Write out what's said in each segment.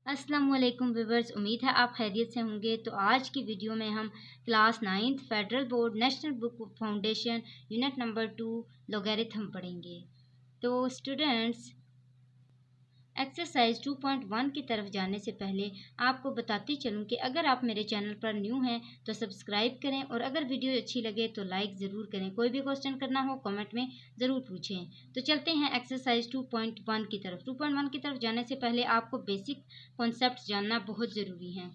अस्सलाम वालेकुम व्यूवर्स, उम्मीद है आप खैरियत से होंगे। तो आज की वीडियो में हम class 9th federal board national book foundation unit number 2 logarithm पढ़ेंगे। तो स्टूडेंट्स, एक्सरसाइज 2.1 की तरफ जाने से पहले आपको बताती चलूं कि अगर आप मेरे चैनल पर न्यू हैं तो सब्सक्राइब करें और अगर वीडियो अच्छी लगे तो लाइक ज़रूर करें। कोई भी क्वेश्चन करना हो कमेंट में ज़रूर पूछें। तो चलते हैं एक्सरसाइज 2.1 की तरफ। 2.1 की तरफ जाने से पहले आपको बेसिक कॉन्सेप्ट जानना बहुत ज़रूरी है।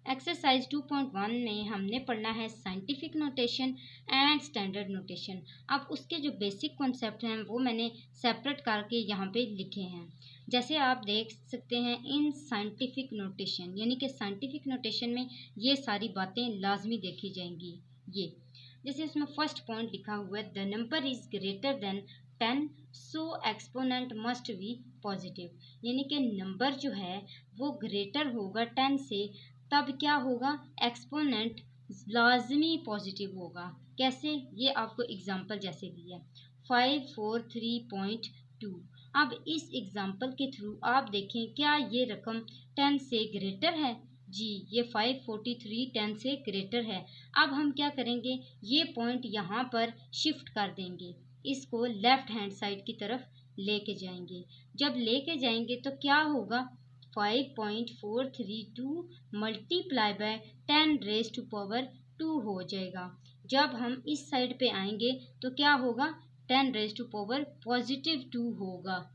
एक्सरसाइज 2.1 में हमने पढ़ना है scientific notation and standard notation. अब उसके जो बेसिक कॉन्सेप्ट हैं वो मैंने सेपरेट करके यहाँ पे लिखे हैं। जैसे आप देख सकते हैं इन साइंटिफिक नोटेशन, यानी कि साइंटिफिक नोटेशन में ये सारी बातें लाजमी देखी जाएंगी। ये जैसे इसमें फर्स्ट पॉइंट लिखा हुआ है, the number is greater than 10 so exponent must be positive, यानी कि नंबर जो है वो ग्रेटर होगा 10 से, तब क्या होगा, एक्सपोनेंट लाजमी पॉजिटिव होगा। कैसे, ये आपको एग्जांपल जैसे दिया 543.2। अब इस एग्जांपल के थ्रू आप देखें क्या ये रकम 10 से ग्रेटर है। जी, ये 543 10 से ग्रेटर है। अब हम क्या करेंगे, ये पॉइंट यहाँ पर शिफ्ट कर देंगे, इसको लेफ्ट हैंड साइड की तरफ लेके जाएंगे। जब लेके जाएंगे तो क्या होगा, 5.432 multiply by 10 raise to power 2 हो जाएगा। जब हम इस साइड पे आएंगे तो क्या होगा, 10 रेज टू पावर पॉजिटिव 2 होगा।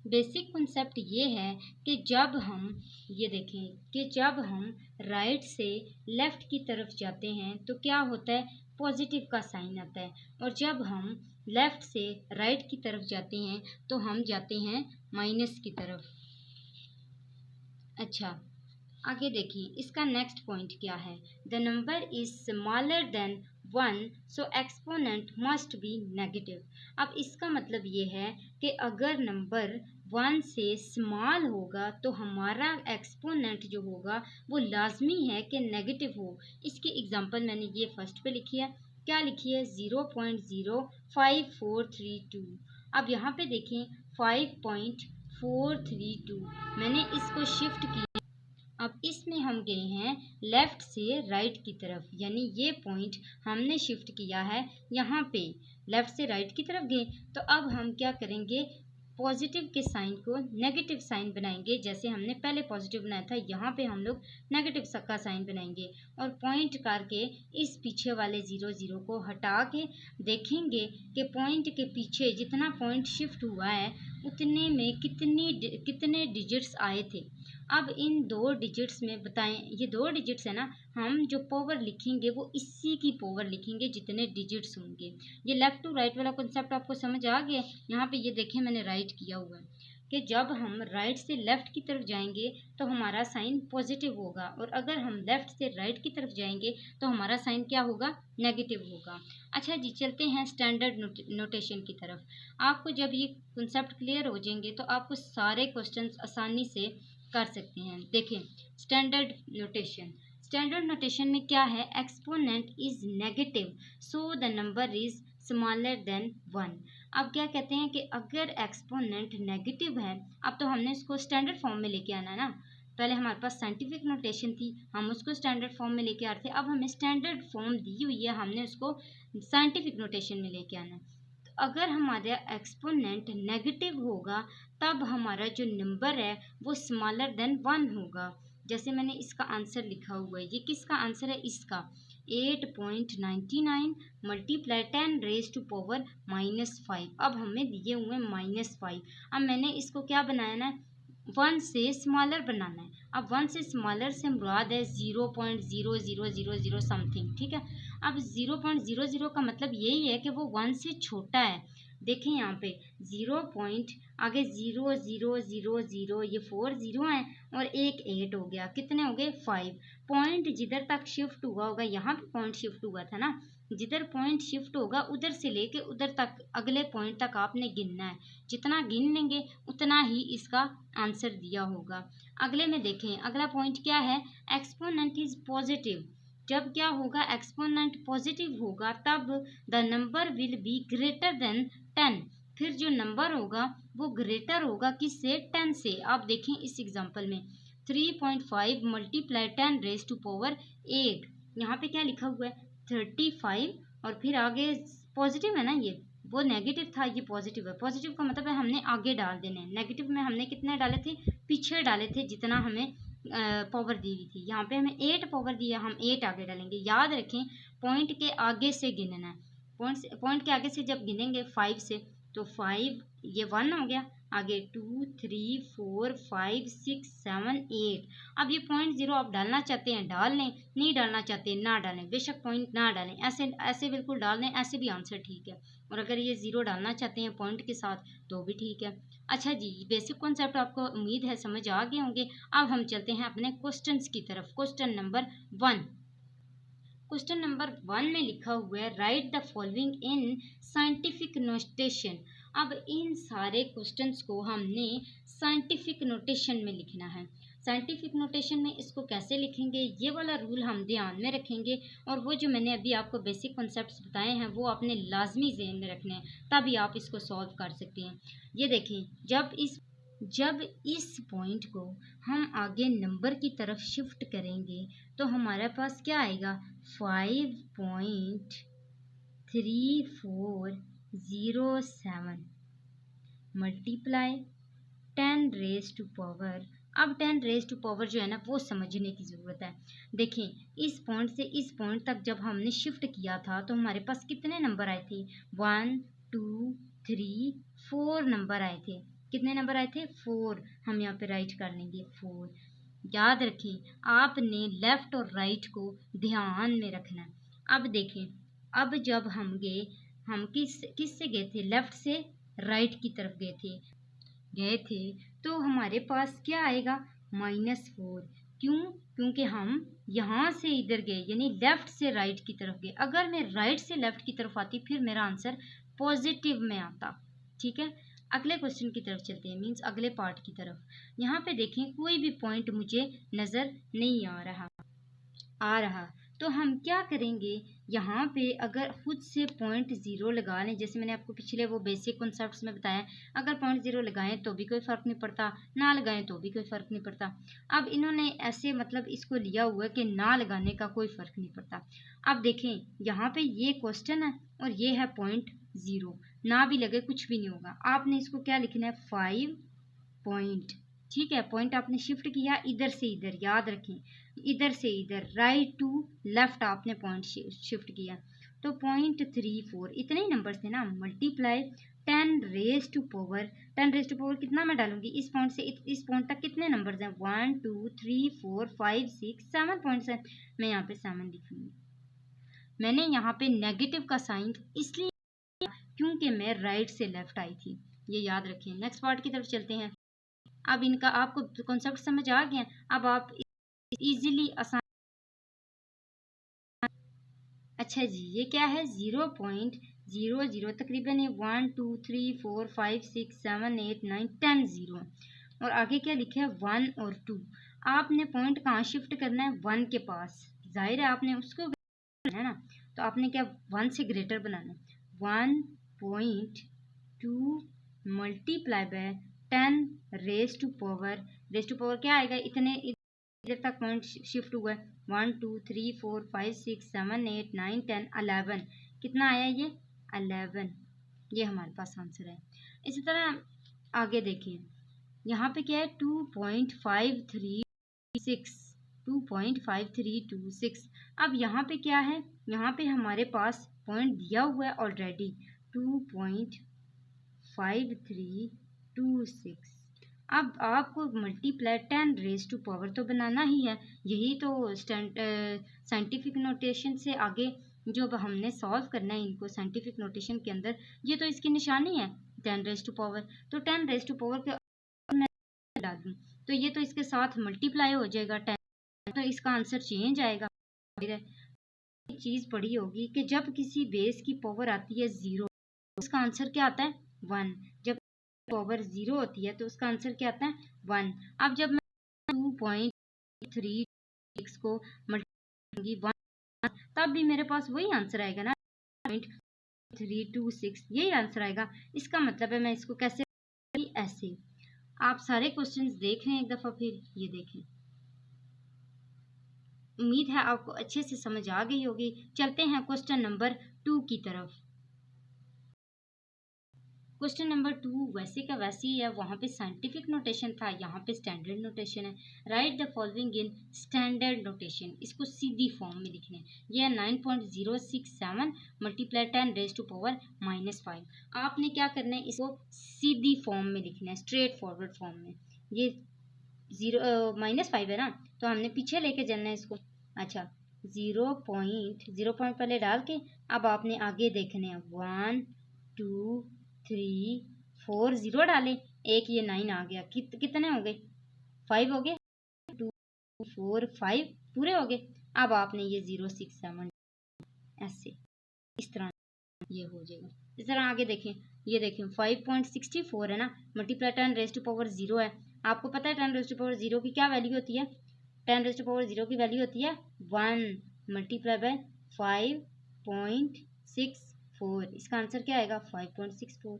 बेसिक कॉन्सेप्ट ये है कि जब हम ये देखें कि जब हम राइट से लेफ्ट की तरफ जाते हैं तो क्या होता है, पॉजिटिव का साइन आता है, और जब हम लेफ्ट से राइट की तरफ जाते हैं तो हम जाते हैं माइनस की तरफ। अच्छा, आगे देखिए इसका नेक्स्ट पॉइंट क्या है, the number is smaller than 1 so exponent must be negative. अब इसका मतलब ये है कि अगर नंबर 1 से स्मॉल होगा तो हमारा एक्सपोनेंट जो होगा वो लाजमी है कि नेगेटिव हो। इसकी एग्जांपल मैंने ये फर्स्ट पे लिखी है, क्या लिखी है, 0.05432। अब यहाँ पे देखें 5.432, मैंने इसको शिफ्ट किया। अब इसमें हम गए हैं लेफ्ट से राइट की तरफ, यानी ये पॉइंट हमने शिफ्ट किया है यहाँ पे, लेफ्ट से राइट की तरफ गए। तो अब हम क्या करेंगे, पॉजिटिव के साइन को नेगेटिव साइन बनाएंगे। जैसे हमने पहले पॉजिटिव बनाया था, यहाँ पे हम लोग नेगेटिव का साइन बनाएंगे और पॉइंट करके इस पीछे वाले 0 को हटा के देखेंगे कि पॉइंट के पीछे जितना पॉइंट शिफ्ट हुआ है उतने में कितने डिजिट्स आए थे। अब इन 2 डिजिट्स में बताएं, ये 2 डिजिट्स है ना, हम जो पावर लिखेंगे वो इसी की पावर लिखेंगे जितने डिजिट्स होंगे। ये लेफ्ट टू राइट वाला कॉन्सेप्ट आपको समझ आ गया। यहाँ पे ये देखें मैंने राइट किया हुआ है कि जब हम राइट से लेफ्ट की तरफ जाएंगे तो हमारा साइन पॉजिटिव होगा, और अगर हम लेफ्ट से राइट की तरफ जाएंगे तो हमारा साइन क्या होगा, नेगेटिव होगा। अच्छा जी, चलते हैं स्टैंडर्ड नोटेशन की तरफ। आपको जब ये कॉन्सेप्ट क्लियर हो जाएंगे तो आपको सारे क्वेश्चंस आसानी से कर सकते हैं। देखें स्टैंडर्ड नोटेशन, स्टैंडर्ड नोटेशन में क्या है, exponent is negative so the number is smaller than 1। अब क्या कहते हैं कि अगर एक्सपोनेंट नेगेटिव है, अब तो हमने इसको स्टैंडर्ड फॉर्म में लेके आना है ना। पहले हमारे पास साइंटिफिक नोटेशन थी, हम उसको स्टैंडर्ड फॉर्म में लेके आ रहे थे। अब हमें स्टैंडर्ड फॉर्म दी हुई है, हमने उसको साइंटिफिक नोटेशन में लेके आना है। अगर हमारा एक्सपोनेंट नेगेटिव होगा तब हमारा जो नंबर है वो स्मॉलर देन 1 होगा। जैसे मैंने इसका आंसर लिखा हुआ है, ये किसका आंसर है, इसका 8.99 मल्टीप्लाई 10 रेज टू पावर -5। अब हमें दिए हुए -5, अब मैंने इसको क्या बनाया ना, 1 से स्मॉलर बनाना है। अब 1 से स्मॉलर से मुराद है 0.0000 समथिंग, ठीक है। अब 0.00 का मतलब यही है कि वो 1 से छोटा है। देखें यहाँ पे 0 पॉइंट आगे 0000, ये 4 0 हैं और एक 8 हो गया, कितने हो गए, 5 पॉइंट। जिधर तक शिफ्ट हुआ होगा, यहाँ पे पॉइंट शिफ्ट हुआ था ना, जिधर पॉइंट शिफ्ट होगा उधर से लेके उधर तक अगले पॉइंट तक आपने गिनना है। जितना गिन लेंगे उतना ही इसका आंसर दिया होगा। अगले में देखें, अगला पॉइंट क्या है, एक्सपोनेंट इज पॉजिटिव। जब क्या होगा, एक्सपोनेंट पॉजिटिव होगा तब the number will be greater than 10। फिर जो नंबर होगा वो ग्रेटर होगा किससे, 10 से। आप देखें इस एग्जांपल में 3.5 मल्टीप्लाई 10 रेज टू पावर 8, यहाँ पे क्या लिखा हुआ है 35, और फिर आगे पॉजिटिव है ना, ये वो नेगेटिव था, ये पॉजिटिव है। पॉजिटिव का मतलब है हमने आगे डाल देने हैं, नेगेटिव में हमने कितने डाले थे, पीछे डाले थे जितना हमें पावर दी हुई थी। यहाँ पे हमें 8 पावर दिया, हम 8 आगे डालेंगे। याद रखें पॉइंट के आगे से गिनना है, पॉइंट के आगे से जब गिनेंगे 5 से, तो 5 ये 1 हो गया, आगे 2 3 4 5 6 7 8। अब ये 0.0 आप डालना चाहते हैं डाल लें, नहीं डालना चाहते हैं ना डालें, बेशक पॉइंट ना डालें, ऐसे ऐसे बिल्कुल डाल दें, ऐसे भी आंसर ठीक है। और अगर ये 0 डालना चाहते हैं पॉइंट के साथ तो भी ठीक है। अच्छा जी, बेसिक कॉन्सेप्ट आपको उम्मीद है समझ आ गए होंगे। अब हम चलते हैं अपने क्वेश्चंस की तरफ। क्वेश्चन नंबर 1, क्वेश्चन नंबर 1 में लिखा हुआ है right the following in scientific notation. अब इन सारे क्वेश्चंस को हमने साइंटिफिक नोटेशन में लिखना है। साइंटिफिक नोटेशन में इसको कैसे लिखेंगे, ये वाला रूल हम ध्यान में रखेंगे, और वो जो मैंने अभी आपको बेसिक कॉन्सेप्ट्स बताए हैं वो आपने लाजमी ज़हन में रखने हैं, तभी आप इसको सॉल्व कर सकते हैं। ये देखें, जब इस पॉइंट को हम आगे नंबर की तरफ शिफ्ट करेंगे तो हमारे पास क्या आएगा, 5.3407 मल्टीप्लाई 10 रेज टू पावर। अब 10 रेज टू पावर जो है ना वो समझने की ज़रूरत है। देखें इस पॉइंट से इस पॉइंट तक जब हमने शिफ्ट किया था तो हमारे पास कितने नंबर आए थे, 1 2 3 4 नंबर आए थे। कितने नंबर आए थे, 4। हम यहाँ पे राइट कर लेंगे 4। याद रखें आपने लेफ्ट और राइट को ध्यान में रखना है। अब देखें, अब जब हम किस से गए थे, लेफ्ट से राइट की तरफ गए थे तो हमारे पास क्या आएगा, -4। क्यों, क्योंकि हम यहाँ से इधर गए, यानी लेफ्ट से राइट की तरफ गए। अगर मैं राइट से लेफ्ट की तरफ आती फिर मेरा आंसर पॉजिटिव में आता। ठीक है, अगले क्वेश्चन की तरफ चलते हैं, मीन्स अगले पार्ट की तरफ। यहाँ पे देखें कोई भी पॉइंट मुझे नज़र नहीं आ रहा, तो हम क्या करेंगे, यहाँ पे अगर खुद से 0.0 लगा लें, जैसे मैंने आपको पिछले वो बेसिक कॉन्सेप्ट्स में बताया, अगर 0.0 लगाएं तो भी कोई फ़र्क नहीं पड़ता, ना लगाएं तो भी कोई फ़र्क नहीं पड़ता। अब इन्होंने ऐसे मतलब इसको लिया हुआ है कि ना लगाने का कोई फ़र्क नहीं पड़ता। अब देखें यहाँ पे ये क्वेश्चन है और ये है 0.0, ना भी लगे कुछ भी नहीं होगा। आपने इसको क्या लिखना है, 5 पॉइंट। ठीक है, पॉइंट आपने शिफ्ट किया इधर से इधर, याद रखें इधर से इधर, राइट टू लेफ्ट आपने पॉइंट शिफ्ट किया, तो 0.34 इतने ही नंबर थे ना, multiply 10 raise to power. 10 raise to power कितना मैं डालूंगी, इस पॉइंट से इस पॉइंट तक कितने नंबर हैं, 1 2 3 4 5 6 7 पॉइंट्स हैं। मैं यहाँ पे 7 लिखूंगी। मैंने यहाँ पे नेगेटिव का साइन इसलिए क्योंकि मैं राइट से लेफ्ट आई थी, ये याद रखें। नेक्स्ट पार्ट की तरफ चलते हैं। अब इनका आपको कॉन्सेप्ट समझ आ गया, अब आप इजीली आसान। अच्छा जी, ये क्या है, 0.00, तकरीबन ये 1 2 3 4 5 6 7 8 9 10 0, और आगे क्या लिखा है 1 और 2। आपने पॉइंट कहाँ शिफ्ट करना है, 1 के पास, जाहिर है आपने उसको है ना, तो आपने क्या 1 से ग्रेटर बनाना है। 1.2 multiply by 10 raise to power क्या आएगा, इतने इधर तक पॉइंट शिफ्ट हुआ है, 1 2 3 4 5 6 7 8 9 10 11। कितना आया ये, 11। ये हमारे पास आंसर है। इसी तरह आगे देखिए, यहाँ पे क्या है 2.5326। अब यहाँ पे क्या है, यहाँ पे हमारे पास पॉइंट दिया हुआ है ऑलरेडी 2.5326। अब आपको मल्टीप्लाई 10 रेज टू पावर तो बनाना ही है, यही तो साइंटिफिक नोटेशन से आगे जो अब हमने सॉल्व करना है इनको साइंटिफिक नोटेशन के अंदर, ये तो इसकी निशानी है 10 रेज टू पावर। तो 10 रेज टू पावर के डाल दूँ तो ये तो इसके साथ मल्टीप्लाई हो जाएगा 10, तो इसका आंसर चेंज आएगा। एक चीज़ पढ़ी होगी कि जब किसी बेस की पावर आती है 0, उसका आंसर क्या आता है 1। जब पावर 0 होती है तो उसका आंसर क्या आता है 1। अब जब मैं 2.36 को मल्टीप्लाई करूंगी 1, तब भी मेरे पास वही आंसर आएगा ना, 326, यही आंसर आएगा। इसका मतलब है मैं इसको कैसे, ऐसे। आप सारे क्वेश्चंस देख रहे हैं एक दफ़ा फिर, ये देखें। उम्मीद है आपको अच्छे से समझ आ गई होगी। चलते हैं क्वेश्चन नंबर 2 की तरफ। क्वेश्चन नंबर 2 वैसे का वैसे ही है, वहाँ पे साइंटिफिक नोटेशन था, यहाँ पे स्टैंडर्ड नोटेशन है। Right the following in standard notation, इसको सीधी फॉर्म में लिखना है। ये है 9.067 मल्टीप्लाई 10 रेज टू पावर -5। आपने क्या करना है, इसको सीधी फॉर्म में लिखना है, स्ट्रेट फॉरवर्ड फॉर्म में। ये -5 है ना, तो हमने पीछे लेके चलना है इसको। अच्छा, 0 पॉइंट पहले डाल के अब आपने आगे देखने हैं 1 2 3 4 0 डाले, एक ये 9 आ गया। कितने हो गए, 5 हो गए, 2 4 5 पूरे हो गए। अब आपने ये 0 6 7 ऐसे इस तरह ये हो जाएगा। इस तरह आगे देखें, ये देखें 5.64 है ना, मल्टीप्लाई 10 रेज टू पावर 0 है। आपको पता है 10 रेज टू पावर 0 की क्या वैल्यू होती है, 10 रेज टू पावर 0 की वैल्यू होती है 1 मल्टीप्लाई बाय 5.64। इसका आंसर क्या आएगा, 5.64।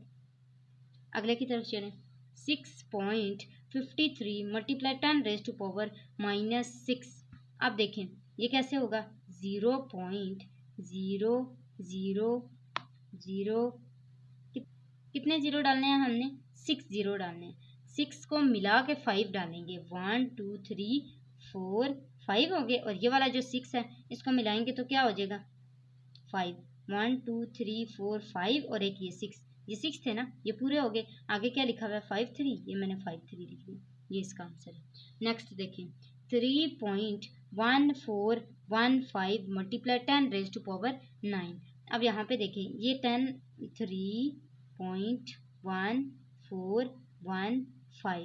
अगले की तरफ चलें, 6.53 मल्टीप्लाई 10 रेज टू पावर -6। अब देखें ये कैसे होगा, 0.000 कितने जीरो डालने हैं हमने, 6 जीरो डालने हैं। 6 को मिला के 5 डालेंगे, 1 2 3 4 5 हो गए। और ये वाला जो 6 है इसको मिलाएंगे तो क्या हो जाएगा, 5। 1 2 3 4 5 और एक ये 6, ये 6 थे ना, ये पूरे हो गए। आगे क्या लिखा हुआ है 5 3, ये मैंने 5 3 लिख दिया, ये इसका आंसर है। नेक्स्ट देखें, 3.1415 मल्टीप्लाई 10 रेज टू पावर 9। अब यहाँ पे देखें ये 3.1415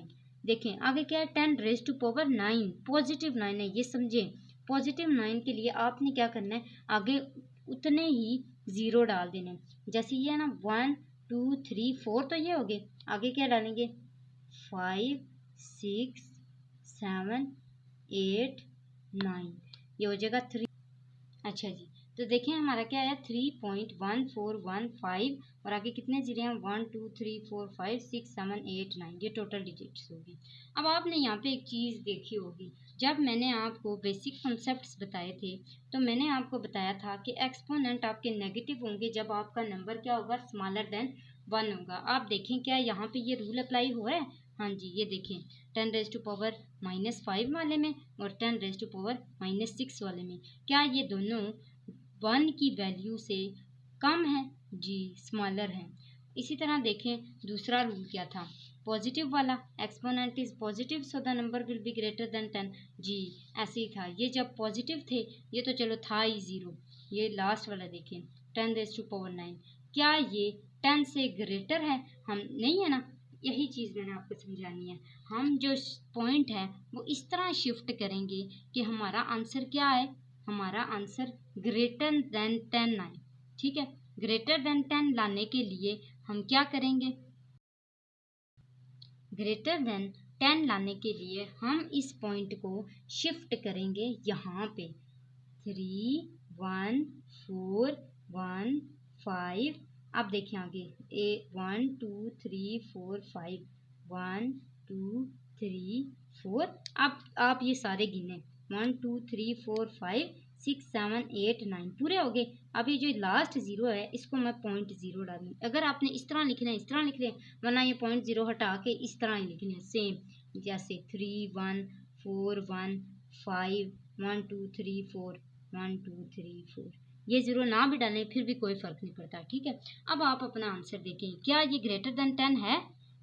देखें आगे क्या है, 10 रेज टू पावर 9, पॉजिटिव 9 है, ये समझें। पॉजिटिव 9 के लिए आपने क्या करना है, आगे उतने ही जीरो डाल देने। जैसे ये है ना 1 2 3 4 तो ये हो गए, आगे क्या डालेंगे 5 6 7 8 9, ये हो जाएगा 3। अच्छा जी, तो देखें हमारा क्या है 3.1415 और आगे कितने जीरो हैं 1 2 3 4 5 6 7 8 9, ये टोटल डिजिट्स होगी। अब आपने यहाँ पे एक चीज़ देखी होगी, जब मैंने आपको बेसिक कॉन्सेप्ट्स बताए थे तो मैंने आपको बताया था कि एक्सपोनेंट आपके नेगेटिव होंगे जब आपका नंबर क्या होगा, स्मॉलर देन 1 होगा। आप देखें क्या यहाँ पे ये रूल अप्लाई हो रहा है, हाँ जी, ये देखें 10 रेज टू पावर -5 वाले में और 10 रेज टू पावर -6 वाले में, क्या ये दोनों 1 की वैल्यू से कम है, जी स्मॉलर है। इसी तरह देखें दूसरा रूल क्या था, पॉजिटिव वाला, exponent is positive so the number will be greater than 10, जी ऐसे ही था। ये जब पॉजिटिव थे ये तो चलो था ही जीरो। ये लास्ट वाला देखें 10 रेज टू पावर 9, क्या ये 10 से ग्रेटर है, हम नहीं है ना, यही चीज़ मैंने आपको समझानी है। हम जो पॉइंट है वो इस तरह शिफ्ट करेंगे कि हमारा आंसर क्या है, हमारा आंसर ग्रेटर देन 10 आए, ठीक है। ग्रेटर देन 10 लाने के लिए हम क्या करेंगे, ग्रेटर देन 10 लाने के लिए हम इस पॉइंट को शिफ्ट करेंगे यहाँ पे 3 1 4 1 5। अब देखिए आगे 1 2 3 4 5 1 2 3 4। अब आप ये सारे गिने 1 2 3 4 5 6 7 8 9 पूरे हो गए। अभी जो लास्ट जीरो है इसको मैं .0 डालूँ। अगर आपने इस तरह लिखना है इस तरह लिख लें, वरना ये .0 हटा के इस तरह ही लिखना है सेम, जैसे 3 1 4 1 5 1 2 3 4 1 2 3 4। ये जीरो ना भी डालें फिर भी कोई फ़र्क नहीं पड़ता, ठीक है। अब आप अपना आंसर देखें, क्या ये ग्रेटर देन 10 है,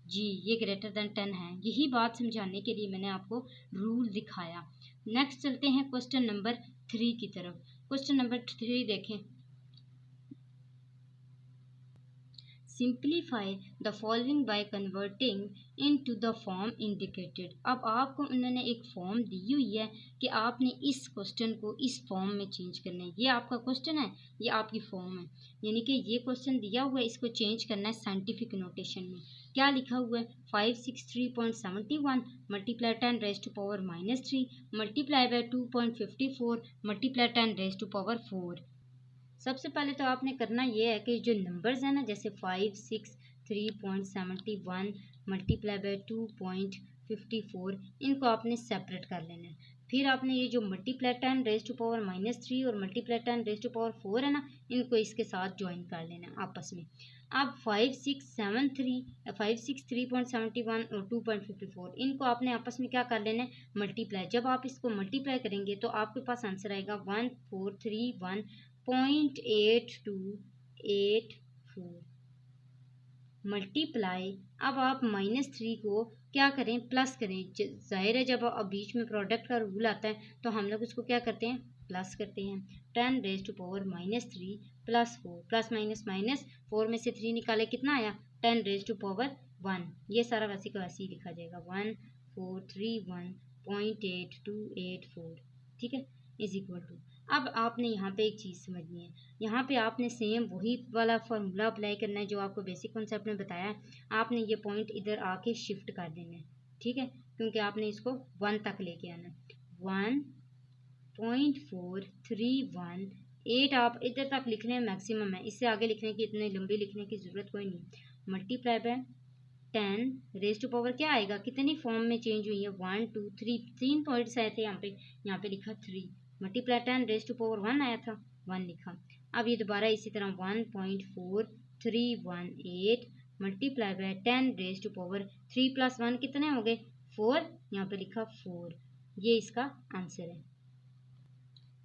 जी ये ग्रेटर देन 10 है। यही बात समझाने के लिए मैंने आपको रूल दिखाया। नेक्स्ट चलते हैं क्वेश्चन नंबर 3 की तरफ। क्वेश्चन नंबर 3 देखें, simplify the following by converting into the form indicated. अब आपको उन्होंने एक फॉर्म दी हुई है कि आपने इस क्वेश्चन को इस फॉर्म में चेंज करना है। ये आपका क्वेश्चन है, ये आपकी फॉर्म है, यानी कि ये क्वेश्चन दिया हुआ है, इसको चेंज करना है साइंटिफिक नोटेशन में। क्या लिखा हुआ है 563.71 multiply 10 raise to power -3 multiply by 2.54 multiply 10 raise to power 4। सबसे पहले तो आपने करना ये है कि जो नंबर्स हैं ना, जैसे 563.71 मल्टीप्लाई बाय 2.54, इनको आपने सेपरेट कर लेना है। फिर आपने ये जो मल्टीप्लाई 10⁻³ और मल्टीप्लाई 10⁻⁴ है ना, इनको इसके साथ ज्वाइन कर लेना है आपस में। अब 563.71 और 2.54, इनको आपने आपस में क्या कर लेना है, मल्टीप्लाई। जब आप इसको मल्टीप्लाई करेंगे तो आपके पास आंसर आएगा 1431.8284 मल्टीप्लाई। अब आप -3 को क्या करें, प्लस करें। जाहिर है जब बीच में प्रोडक्ट का रूल आता है तो हम लोग उसको क्या करते हैं, प्लस करते हैं। 10⁻³ प्लस 4, प्लस माइनस माइनस, 4 में से 3 निकाले, कितना आया, 10⁻1। ये सारा वैसे का वैसे ही लिखा जाएगा 1431.8284, ठीक है, इज इक्वल टू। अब आपने यहाँ पे एक चीज़ समझनी है, यहाँ पे आपने सेम वही वाला फॉर्मूला अप्लाई करना है जो आपको बेसिक कॉन्सेप्ट में बताया है। आपने ये पॉइंट इधर आके शिफ्ट कर देना है, ठीक है, क्योंकि आपने इसको 1 तक लेके आना है। 1.4318 आप इधर तक लिखने में मैक्सिमम है, इससे आगे लिखने की, इतने लंबी लिखने की ज़रूरत कोई नहीं। मल्टीप्लाई बाय 10⁻⁴ क्या आएगा, कितनी फॉर्म में चेंज हुई है, 1 2 3, 3 पॉइंट्स आए थे यहाँ पे लिखा 3, मल्टीप्लाई 10⁻1 आया था, 1 लिखा। अब ये दोबारा इसी तरह 1.4318 मल्टीप्लाई बाय 10⁻3 + 1 कितने हो गए, 4, यहाँ पे लिखा 4। ये इसका आंसर है।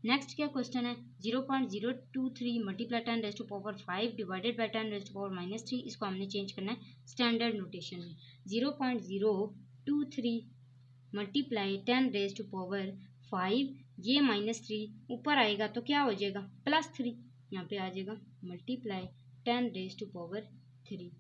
नेक्स्ट क्या क्वेश्चन है, 0.023 मल्टीप्लाई 10⁻5 डिवाइडेड बाय 10⁻³ इसको हमने चेंज करना है स्टैंडर्ड नोटेशन में। 0.023 मल्टीप्लाई 10⁻5, ये -3 ऊपर आएगा तो क्या हो जाएगा, +3, यहाँ पे आ जाएगा मल्टीप्लाई 10⁻3।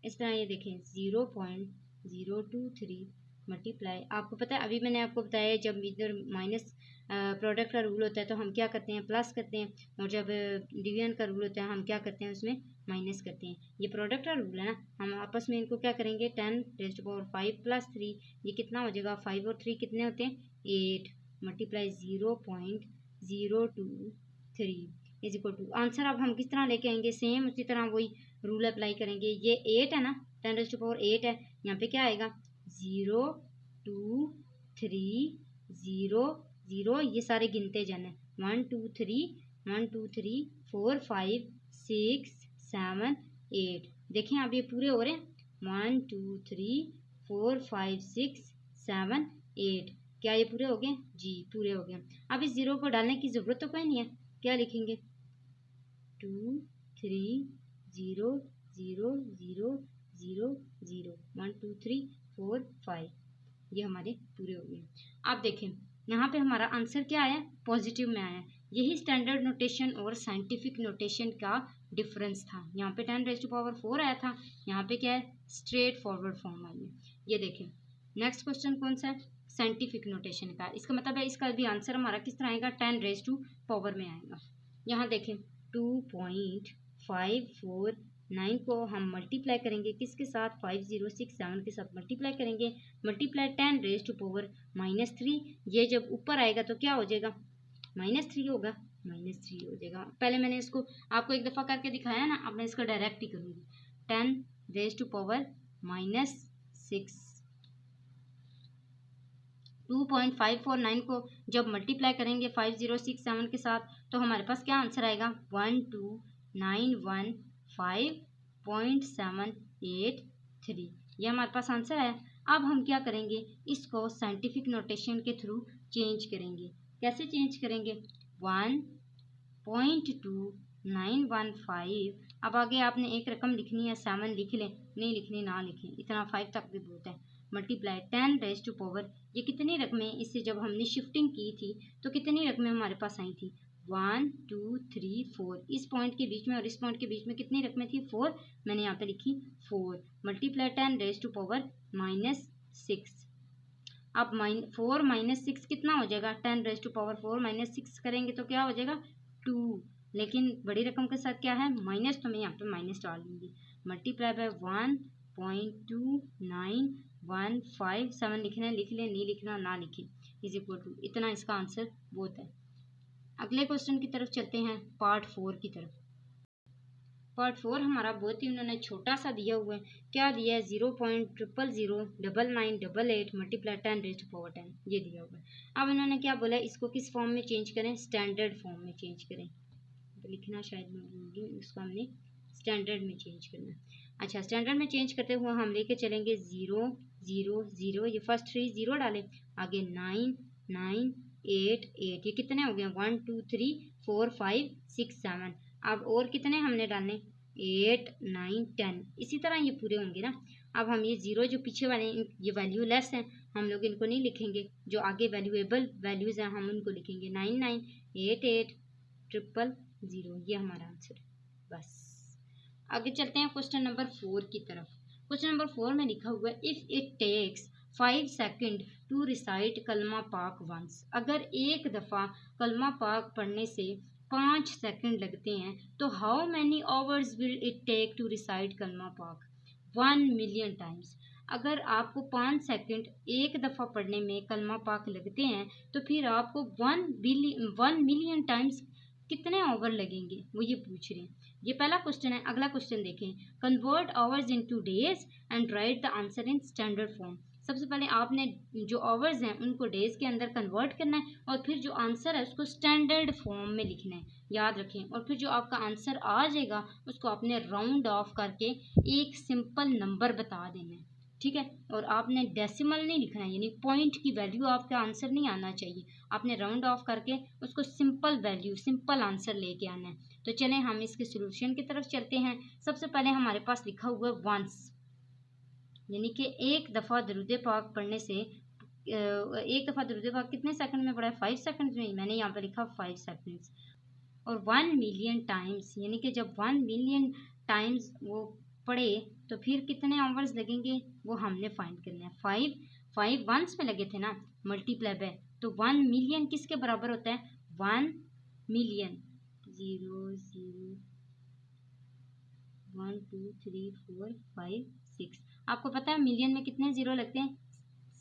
इस तरह ये देखें 0.023 मल्टीप्लाई, आपको पता है अभी मैंने आपको बताया जब इधर माइनस प्रोडक्ट का रूल होता है तो हम क्या करते हैं, प्लस करते हैं, और जब डिवीजन का रूल होता है हम क्या करते हैं, उसमें माइनस करते हैं। ये प्रोडक्ट का रूल है ना, हम आपस में इनको क्या करेंगे, 10⁻5 + 3, ये कितना हो जाएगा, 5 और 3 कितने होते हैं, 8 multiply 0.023 is equal to. Answer अब हम किस तरह लेके आएंगे, सेम उसी तरह वही रूल अप्लाई करेंगे। ये 8 है ना, 10⁻8 है, यहाँ पे क्या आएगा 0 2 3 0 0, ये सारे गिनते जाना है, 1 2 3 1 2 3 4 5 6 7 8। देखें अब ये पूरे हो रहे हैं, 1 2 3 4 5 6 7 8, क्या ये पूरे हो गए, जी पूरे हो गए। अब इस 0 को डालने की ज़रूरत तो कोई नहीं है, क्या लिखेंगे, 2 3 0 0 0 0 0 1 2 3 4 5, ये हमारे पूरे हो गए। आप देखें यहाँ पे हमारा आंसर क्या आया, पॉजिटिव में आया। यही स्टैंडर्ड नोटेशन और साइंटिफिक नोटेशन का डिफरेंस था। यहाँ पे 10⁻4 आया था, यहाँ पे क्या है, स्ट्रेट फॉरवर्ड फॉर्म आई है। ये देखें नेक्स्ट क्वेश्चन कौन सा है, साइंटिफिक नोटेशन का। इसका मतलब है इसका भी आंसर हमारा किस तरह आएगा, 10⁻4 में आएगा। यहाँ देखें 2.549 को हम मल्टीप्लाई करेंगे किसके साथ, 5067 के साथ मल्टीप्लाई करेंगे, मल्टीप्लाई 10⁻³ ये जब ऊपर आएगा तो क्या हो जाएगा, -3 होगा, -3 हो जाएगा। पहले मैंने इसको आपको एक दफ़ा करके दिखाया ना, अब मैं इसको डायरेक्ट ही करूँगी। 10⁻⁻6 2.549 को जब मल्टीप्लाई करेंगे 5067 के साथ तो हमारे पास क्या आंसर आएगा, 12915.783, ये हमारे पास आंसर है। अब हम क्या करेंगे, इसको साइंटिफिक नोटेशन के थ्रू चेंज करेंगे। कैसे चेंज करेंगे, 1.2915, अब आगे आपने एक रकम लिखनी है, 7 लिख लें, नहीं लिखनी ना लिखें, इतना 5 तक भी बहुत है, मल्टीप्लाई 10⁻, ये कितनी रकमें, इससे जब हमने शिफ्टिंग की थी तो कितनी रकमें हमारे पास आई थी, 1 2 3 4, इस पॉइंट के बीच में और इस पॉइंट के बीच में कितनी रकमें थी, 4, मैंने यहाँ पे लिखी 4, मल्टीप्लाई 10⁻6। अब 4 - 6 कितना हो जाएगा, 10⁻4 - 6 करेंगे तो क्या हो जाएगा, 2, लेकिन बड़ी रकम के साथ क्या है, माइनस, तो मैं यहाँ पे माइनस डाल दूँगी, मल्टीप्लाई बाय 1.2915, 7 लिखना है लिख लें, नहीं लिखना ना लिखें, इज इक्वल टू, इतना इसका आंसर बहुत है। अगले क्वेश्चन की तरफ चलते हैं, पार्ट 4 की तरफ। पार्ट 4 हमारा बहुत ही उन्होंने छोटा सा दिया हुआ है। क्या दिया है? 0.0009988 मल्टीप्लाई 10⁻10 ये दिया हुआ है। अब इन्होंने क्या बोला है, इसको किस फॉर्म में चेंज करें? स्टैंडर्ड फॉर्म में चेंज करें। तो लिखना शायद मैं भूल गई, उसको हमने स्टैंडर्ड में चेंज करना है। अच्छा, स्टैंडर्ड में चेंज करते हुए हम लेके चलेंगे 0 0 0, ये फर्स्ट 3 0 डालें, आगे 9 9 8 8, ये कितने हो गए? 1 2 3 4 5 6 7। अब और कितने हमने डालने? 8 9 10, इसी तरह ये पूरे होंगे ना। अब हम ये 0 जो पीछे वाले ये वैल्यू लेस हैं, हम लोग इनको नहीं लिखेंगे, जो आगे वैल्यूएबल वैल्यूज़ हैं हम उनको लिखेंगे। 9 9 8 8 000, ये हमारा आंसर है। बस आगे चलते हैं क्वेश्चन नंबर 4 की तरफ। क्वेश्चन नंबर 4 में लिखा हुआ है, if it takes 5 second to recite कलमा पाक वंस, अगर एक दफ़ा कलमा पाक पढ़ने से 5 सेकंड लगते हैं तो how many hours will it take to recite कलमा पाक 1 मिलियन टाइम्स। अगर आपको 5 सेकंड एक दफ़ा पढ़ने में कलमा पाक लगते हैं तो फिर आपको 1 मिलियन टाइम्स कितने आवर लगेंगे, वो ये पूछ रहे हैं। ये पहला क्वेश्चन है। अगला क्वेश्चन देखें, convert hours into days and right the answer in standard form. सबसे पहले आपने जो आवर्स हैं उनको डेज के अंदर कन्वर्ट करना है और फिर जो आंसर है उसको स्टैंडर्ड फॉर्म में लिखना है, याद रखें। और फिर जो आपका आंसर आ जाएगा उसको आपने राउंड ऑफ करके एक सिंपल नंबर बता देना है, ठीक है। और आपने डेसिमल नहीं लिखना है, यानी पॉइंट की वैल्यू आपका आंसर नहीं आना चाहिए, आपने राउंड ऑफ करके उसको सिंपल वैल्यू सिंपल आंसर लेके आना है। तो चलें हम इसके सॉल्यूशन की तरफ चलते हैं। सबसे पहले हमारे पास लिखा हुआ है वंस, यानी कि एक दफ़ा दरूद पाक पढ़ने से एक दफ़ा दरूद पाक कितने सेकंड में पढ़ा है? 5 सेकंड में। मैंने यहाँ पे लिखा 5 सेकंड्स। और 1 मिलियन टाइम्स, यानी कि जब 1 मिलियन टाइम्स वो पढ़े तो फिर कितने आवर्स लगेंगे वो हमने फाइंड करना है। 5 वंस में लगे थे ना, मल्टीप्लाई बाय, तो 1 मिलियन किसके बराबर होता है? 1 मिलियन 0 0 1 2 3 4 5 6। आपको पता है मिलियन में कितने ज़ीरो लगते हैं?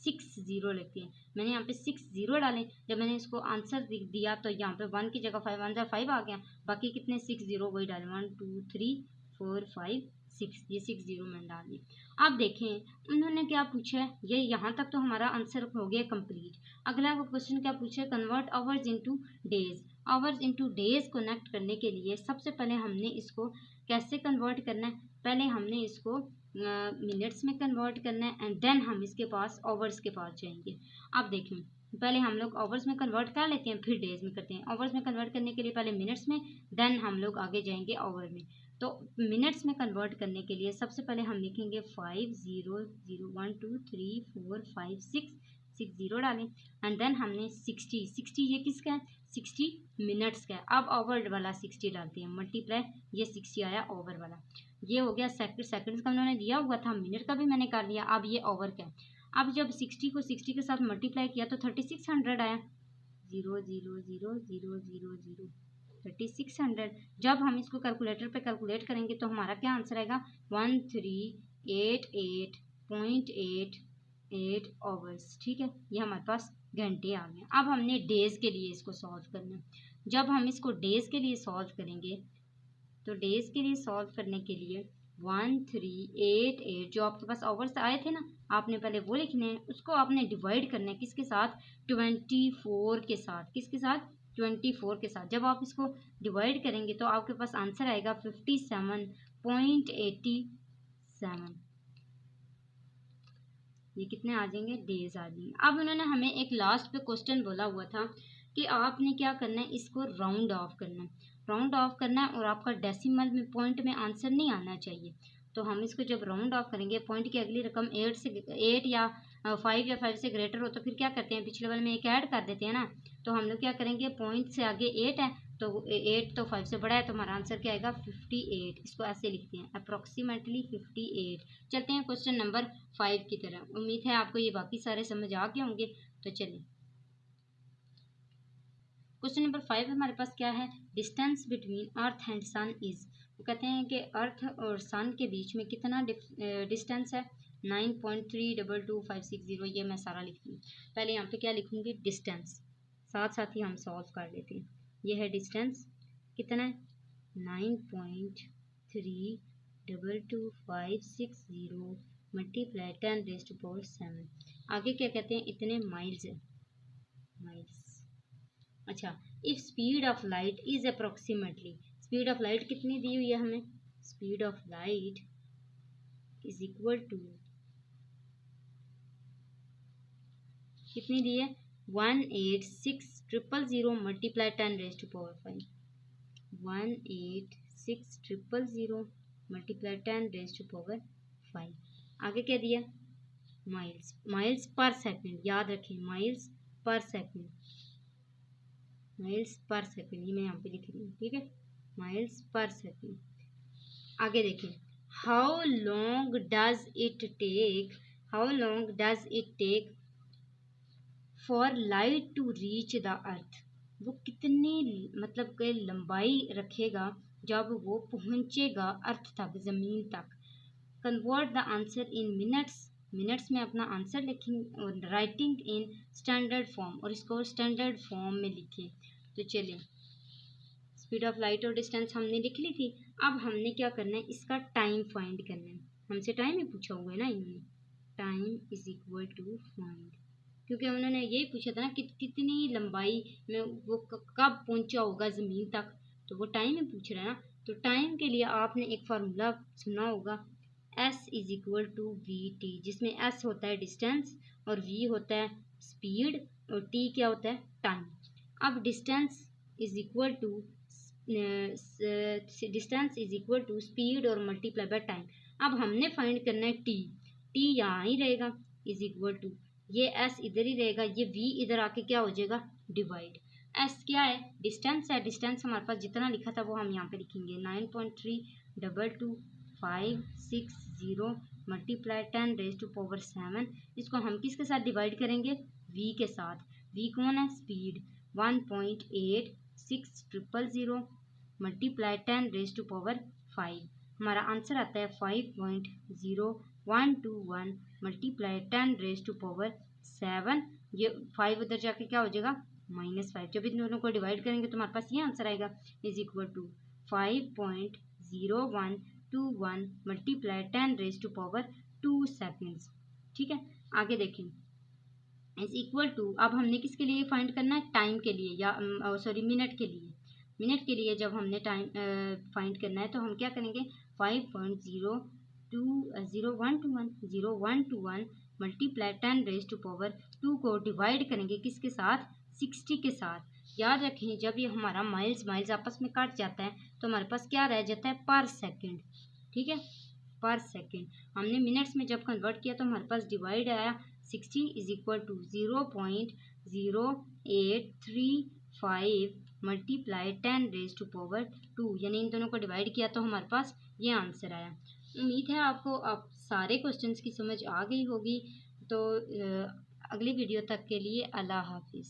6 ज़ीरो लगते हैं। मैंने यहाँ पे 6 ज़ीरो डाले, जब मैंने इसको आंसर दिया तो यहाँ पे 1 की जगह 5 1 5 आ गया, बाकी कितने 6 ज़ीरो वही डाले, 1 2 3 4 5 6, ये 6 ज़ीरो मैंने डाल दिए। अब देखें उन्होंने क्या पूछा है, ये यहाँ तक तो हमारा आंसर हो गया कंप्लीट। अगला क्वेश्चन क्या पूछा है? Convert hours into days. Hours into days connect करने के लिए सबसे पहले हमने इसको कैसे कन्वर्ट करना है? पहले हमने इसको मिनट्स में कन्वर्ट करना है एंड देन हम इसके पास आवर्स के पास जाएंगे। अब देखें पहले हम लोग आवर्स में कन्वर्ट कर लेते हैं, फिर डेज में करते हैं। आवर्स में कन्वर्ट करने के लिए पहले मिनट्स में, देन हम लोग आगे जाएंगे आवर में। तो मिनट्स में कन्वर्ट करने के लिए सबसे पहले हम लिखेंगे 5 0 0 1 2 3 4 5 6 ज़ीरो डालें एंड देन हमने 60 ये किसका है? 60 मिनट्स का है। अब ओवर वाला 60 डालते हैं, मल्टीप्लाई, ये 60 आया ओवर वाला। ये हो गया सेकंड्स का उन्होंने दिया हुआ था, मिनट का भी मैंने कर लिया। अब ये ओवर का है। अब जब 60 को 60 के साथ मल्टीप्लाई किया तो 3600 आया। 0 0 0 0 0 0 3600। जब हम इसको कैलकुलेटर पे कैलकुलेट करेंगे तो हमारा क्या आंसर आएगा? 1388.88 आवर्स, ठीक है। ये हमारे पास घंटे आ गए। अब हमने डेज़ के लिए इसको सॉल्व करना है। जब हम इसको डेज़ के लिए सॉल्व करेंगे तो डेज़ के लिए सॉल्व करने के लिए 1388 जो आपके पास आवर्स आए थे ना, आपने पहले वो लिखने हैं, उसको आपने डिवाइड करना है किसके साथ? 24 के साथ। किसके साथ? 24 के साथ। जब आप इसको डिवाइड करेंगे तो आपके पास आंसर आएगा 57.87। ये कितने आ जाएंगे? डेज आ जाएंगे। अब उन्होंने हमें एक लास्ट पे क्वेश्चन बोला हुआ था कि आपने क्या करना है, इसको राउंड ऑफ करना है। राउंड ऑफ करना है और आपका डेसिमल में पॉइंट में आंसर नहीं आना चाहिए। तो हम इसको जब राउंड ऑफ करेंगे, पॉइंट की अगली रकम 8 या 5 या 5 से ग्रेटर हो तो फिर क्या करते हैं, पिछले वाले में एक ऐड कर देते हैं ना। तो हम लोग क्या करेंगे, पॉइंट से आगे 8 है तो 8 तो 5 से बड़ा है, तो हमारा आंसर क्या आएगा? 58। इसको ऐसे लिखते हैं, अप्रॉक्सीमेटली 58। चलते हैं क्वेश्चन नंबर 5 की तरह। उम्मीद है आपको ये बाकी सारे समझ आ गए होंगे। तो चलिए क्वेश्चन नंबर 5 हमारे पास क्या है? Distance between earth and sun is. वो कहते हैं कि अर्थ और सन के बीच में कितना डिस्टेंस है? 9.32256 ये मैं सारा लिखती हूँ। पहले यहाँ पे क्या लिखूंगी? डिस्टेंस, साथ साथ ही हम सॉल्व कर लेते हैं। ये है डिस्टेंस कितना है 9.322560 मल्टीप्लाई 10⁻⁷। आगे क्या कहते हैं, इतने माइल्स है, माइल्स। अच्छा, if speed of light is approximately, speed of light कितनी दी हुई है हमें, speed of light is equal to कितनी दी है 186,000 मल्टीप्लाई 10⁻⁵, 186,000 मल्टीप्लाई 10⁻⁵। आगे क्या दिया माइल्स, माइल्स पर सेकंड, याद रखें miles per second, miles per second, ये मैं यहाँ पे लिख रही हूँ, ठीक है, माइल्स पर सेकंड। आगे देखें, how long does it take for light to reach the earth, वो कितनी मतलब कि लंबाई रखेगा जब वो पहुंचेगा अर्थ तक, ज़मीन तक। Convert the answer in minutes, minutes में अपना आंसर लिखें, राइटिंग इन स्टैंडर्ड फॉर्म, और इसको स्टैंडर्ड फॉर्म में लिखें। तो चलिए, स्पीड ऑफ लाइट और डिस्टेंस हमने लिख ली थी। अब हमने क्या करना है, इसका टाइम फाइंड करना है। हमसे टाइम ही पूछा हुआ है ना इन्होंने, time is equal to find, क्योंकि उन्होंने यही पूछा था ना कि कितनी लंबाई में वो कब पहुंचा होगा ज़मीन तक, तो वो टाइम ही पूछ रहा है ना। तो टाइम के लिए आपने एक फार्मूला सुना होगा, S is equal to v t, जिसमें S होता है डिस्टेंस और V होता है स्पीड और T क्या होता है टाइम। अब distance is equal to speed और मल्टीप्लाई बाय टाइम। अब हमने फाइंड करना है T यहाँ ही रहेगा, इज इक्वल टू ये S इधर ही रहेगा, ये V इधर आके क्या हो जाएगा डिवाइड। S क्या है डिस्टेंस है, डिस्टेंस हमारे पास जितना लिखा था वो हम यहाँ पे लिखेंगे 9.322560 मल्टीप्लाई 10⁻⁷। इसको हम किसके साथ डिवाइड करेंगे, V के साथ। V कौन है स्पीड, 1.86,000 मल्टीप्लाई 10⁻⁵। हमारा आंसर आता है 5.0121 मल्टीप्लाई 10⁻⁷। ये 5 उधर जाके क्या हो जाएगा -5। जब इन दोनों को डिवाइड करेंगे तो हमारे पास ये आंसर आएगा, is equal to 5.0121 multiply 10⁻² seconds. ठीक है, आगे देखें, इज इक्वल टू, अब हमने किसके लिए फाइंड करना है, टाइम के लिए, या सॉरी मिनट के लिए। मिनट के लिए जब हमने टाइम फाइंड करना है तो हम क्या करेंगे, 5.0121 मल्टीप्लाई 10⁻² को डिवाइड करेंगे किसके साथ, 60 के साथ। याद रखें जब ये हमारा माइल्स आपस में काट जाता है तो हमारे पास क्या रह जाता है पर सेकेंड, ठीक है, पर सेकेंड। हमने मिनट्स में जब कन्वर्ट किया तो हमारे पास डिवाइड आया 60 इज इक्वल टू 0.0835 मल्टीप्लाई 10⁻², यानी इन दोनों को डिवाइड किया तो हमारे पास ये आंसर आया। उम्मीद है आपको अब सारे क्वेश्चंस की समझ आ गई होगी। तो अगली वीडियो तक के लिए अल्लाह हाफिज़।